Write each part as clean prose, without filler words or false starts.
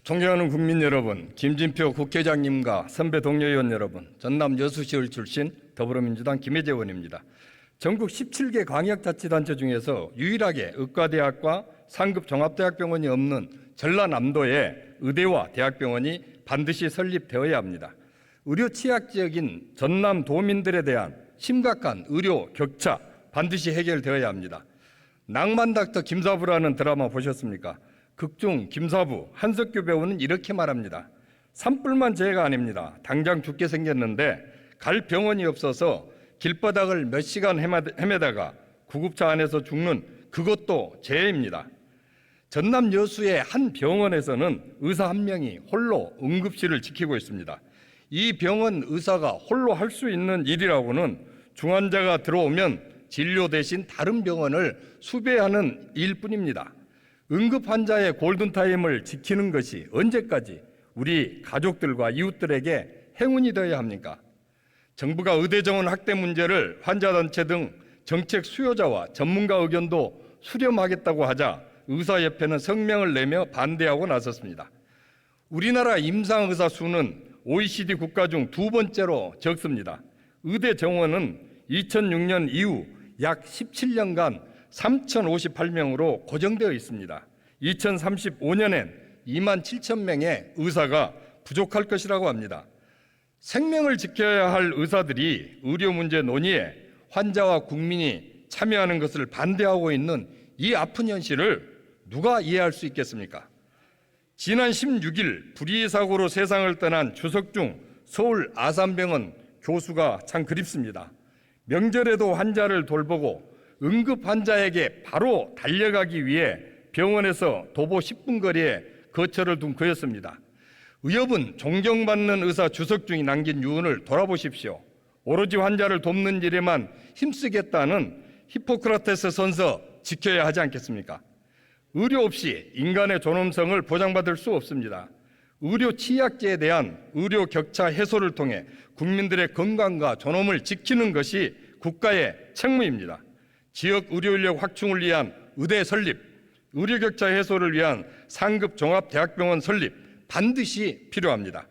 존경하는 국민 여러분, 김진표 국회의장님과 선배 동료 의원 여러분, 전남 여수시을 출신 더불어민주당 김혜재 의원입니다. 전국 17개 광역자치단체 중에서 유일하게 의과대학과 상급 종합대학병원이 없는 전라남도에 의대와 대학병원이 반드시 설립되어야 합니다. 의료 취약지역인 전남 도민들에 대한 심각한 의료 격차 반드시 해결되어야 합니다. 낭만닥터 김사부라는 드라마 보셨습니까? 극중 김사부 한석규 배우는 이렇게 말합니다. 산불만 죄가 아닙니다. 당장 죽게 생겼는데 갈 병원이 없어서 길바닥을 몇 시간 헤매다가 구급차 안에서 죽는 그것도 죄입니다. 전남 여수의 한 병원에서는 의사 한 명이 홀로 응급실을 지키고 있습니다. 이 병원 의사가 홀로 할 수 있는 일이라고는 중환자가 들어오면 진료 대신 다른 병원을 수배하는 일뿐입니다. 응급 환자의 골든타임을 지키는 것이 언제까지 우리 가족들과 이웃들에게 행운이 되어야 합니까? 정부가 의대 정원 확대 문제를 환자단체 등 정책 수요자와 전문가 의견도 수렴하겠다고 하자 의사협회는 성명을 내며 반대하고 나섰습니다. 우리나라 임상의사 수는 OECD 국가 중 두 번째로 적습니다. 의대 정원은 2006년 이후 약 17년간 3,058명으로 고정되어 있습니다. 2035년엔 2만 7천 명의 의사가 부족할 것이라고 합니다. 생명을 지켜야 할 의사들이 의료 문제 논의에 환자와 국민이 참여하는 것을 반대하고 있는 이 아픈 현실을 누가 이해할 수 있겠습니까? 지난 16일 불의의 사고로 세상을 떠난 주석중 서울 아산병원 교수가 참 그립습니다. 명절에도 환자를 돌보고 응급 환자에게 바로 달려가기 위해 병원에서 도보 10분 거리에 거처를 둔 그였습니다. 의협은 존경받는 의사 주석중이 남긴 유언을 돌아보십시오. 오로지 환자를 돕는 일에만 힘쓰겠다는 히포크라테스 선서 지켜야 하지 않겠습니까? 의료 없이 인간의 존엄성을 보장받을 수 없습니다. 의료 취약제에 대한 의료 격차 해소를 통해 국민들의 건강과 존엄을 지키는 것이 국가의 책무입니다. 지역 의료 인력 확충을 위한 의대 설립, 의료 격차 해소를 위한 상급 종합대학병원 설립 반드시 필요합니다.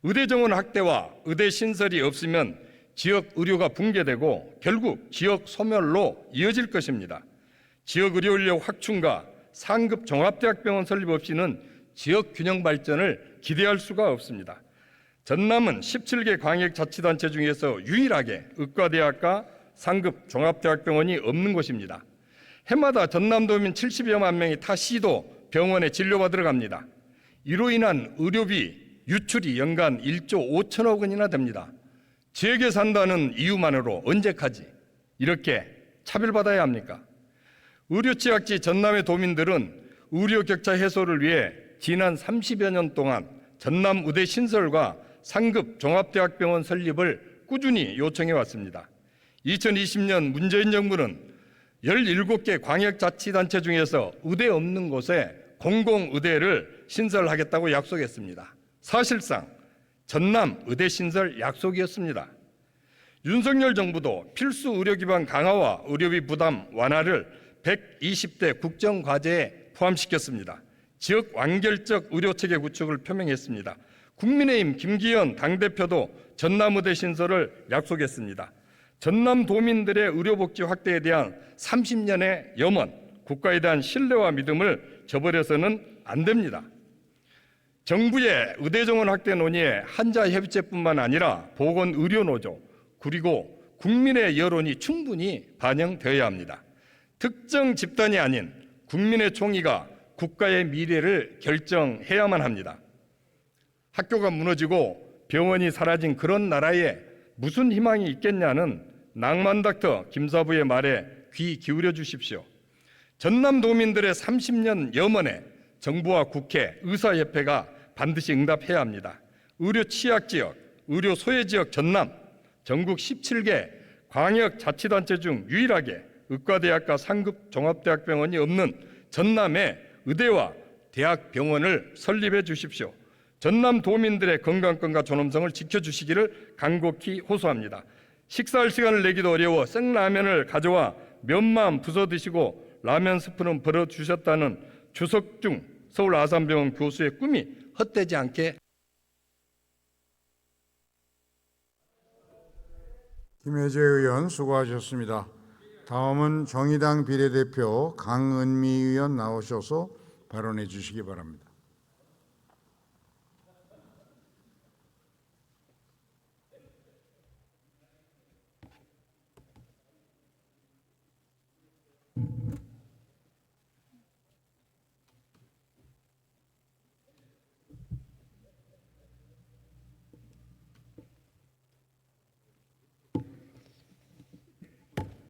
의대 정원 확대와 의대 신설이 없으면 지역 의료가 붕괴되고 결국 지역 소멸로 이어질 것입니다. 지역 의료 인력 확충과 상급 종합대학병원 설립 없이는 지역 균형 발전을 기대할 수가 없습니다. 전남은 17개 광역자치단체 중에서 유일하게 의과대학과 상급 종합대학병원이 없는 곳입니다. 해마다 전남도민 70여만 명이 타 시도 병원에 진료받으러 갑니다. 이로 인한 의료비 유출이 연간 1조 5천억 원이나 됩니다. 지역에 산다는 이유만으로 언제까지 이렇게 차별받아야 합니까? 의료 취약지 전남의 도민들은 의료 격차 해소를 위해 지난 30여 년 동안 전남 의대 신설과 상급 종합대학병원 설립을 꾸준히 요청해 왔습니다. 2020년 문재인 정부는 17개 광역자치단체 중에서 의대 없는 곳에 공공의대를 신설하겠다고 약속했습니다. 사실상 전남 의대 신설 약속이었습니다. 윤석열 정부도 필수 의료 기반 강화와 의료비 부담 완화를 120대 국정과제에 포함시켰습니다. 지역 완결적 의료체계 구축을 표명했습니다. 국민의힘 김기현 당대표도 전남의대 신설을 약속했습니다. 전남 도민들의 의료복지 확대에 대한 30년의 염원, 국가에 대한 신뢰와 믿음을 저버려서는 안 됩니다. 정부의 의대 정원 확대 논의에 환자협의체뿐만 아니라 보건의료노조 그리고 국민의 여론이 충분히 반영되어야 합니다. 특정 집단이 아닌 국민의 총의가 국가의 미래를 결정해야만 합니다. 학교가 무너지고 병원이 사라진 그런 나라에 무슨 희망이 있겠냐는 낭만닥터 김사부의 말에 귀 기울여 주십시오. 전남 도민들의 30년 염원에 정부와 국회, 의사협회가 반드시 응답해야 합니다. 의료 취약지역, 의료 소외지역 전남, 전국 17개 광역자치단체 중 유일하게 의과대학과 상급 종합대학병원이 없는 전남에 의대와 대학병원을 설립해 주십시오. 전남 도민들의 건강권과 존엄성을 지켜주시기를 간곡히 호소합니다. 식사할 시간을 내기도 어려워 생라면을 가져와 면만 부숴 드시고 라면 스프는 버려주셨다는 주석중 서울 아산병원 교수의 꿈이 헛되지 않게. 김혜재 의원 수고하셨습니다. 다음은 정의당 비례대표 강은미 의원 나오셔서 발언해 주시기 바랍니다.